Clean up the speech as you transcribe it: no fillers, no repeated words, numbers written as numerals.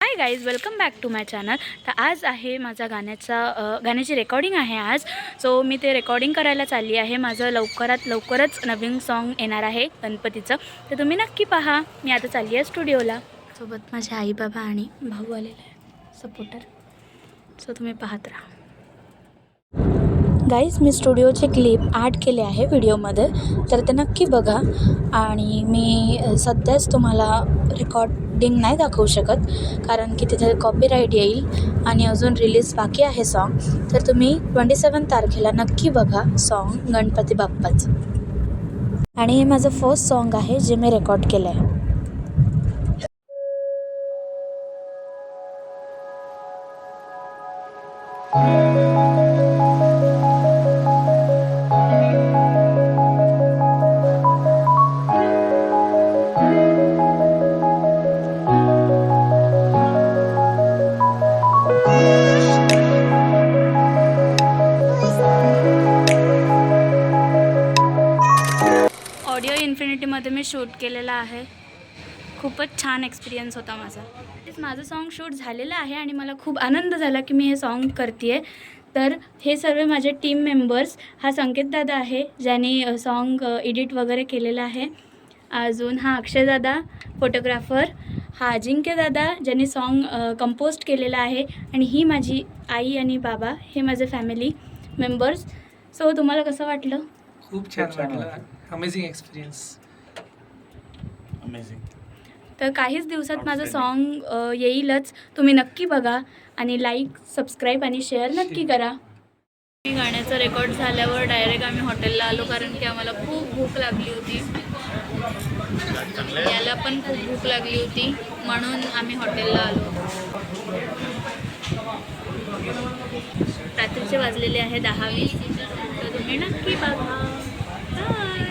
High guys, welcome back to my channel. तर आज आहे माझा गाण्याची रेकॉर्डिंग आहे आज. सो मी ते रेकॉर्डिंग करायला चालली आहे. माझं लवकरच नवीन सॉन्ग येणार आहे गणपतीचं. तर तुम्ही नक्की पहा. मी आता चालली आहे स्टुडिओला. सोबत माझे आई बाबा आणि भाऊ आलेले आहे, सपोर्टर. सो तुम्ही पाहत राहा. गाईज, मी स्टुडिओचे क्लिप ॲड केले आहे व्हिडिओमध्ये, तर ते नक्की बघा. आणि मी सध्याच तुम्हाला रेकॉर्डिंग नाही दाखवू शकत, कारण की तिथे कॉपीराईट येईल आणि अजून रिलीज बाकी आहे सॉन्ग. तर तुम्ही 27 तारखेला नक्की बघा सॉन्ग गणपती बाप्पाचं. आणि हे माझं फर्स्ट सॉन्ग आहे जे मी रेकॉर्ड केलं आहे. ऑडिओ इन्फिनिटीमध्ये मी शूट केलेला आहे. खूपच छान एक्सपिरियन्स होता माझा. माझं सॉन्ग शूट झालेलं आहे आणि मला खूप आनंद झाला की मी हे सॉन्ग करते आहे. तर हे सर्व माझे टीम मेंबर्स. हा संकेतदादा आहे ज्याने सॉन्ग एडिट वगैरे केलेलं आहे. अजून हा अक्षयदादा फोटोग्राफर. हा अजिंक्यदादा ज्यांनी सॉन्ग कंपोस्ट केलेलं आहे. आणि ही माझी आई आणि बाबा, हे माझे फॅमिली मेंबर्स. सो तुम्हाला कसं वाटलं? खूप छान वाटलं. Amazing experience. अमेझिंग. तर काहीच दिवसात माझं सॉन्ग येईलच. तुम्ही नक्की बघा आणि लाईक, सबस्क्राईब आणि शेअर नक्की करा. गाण्याचं रेकॉर्ड झाल्यावर डायरेक्ट आम्ही हॉटेलला आलो, कारण की आम्हाला खूप भूक लागली होती. याला पण खूप भूक लागली होती, म्हणून आम्ही हॉटेलला आलो. रात्रीचे वाजलेले आहे 10:20. तर तुम्ही नक्की बघा. बाय.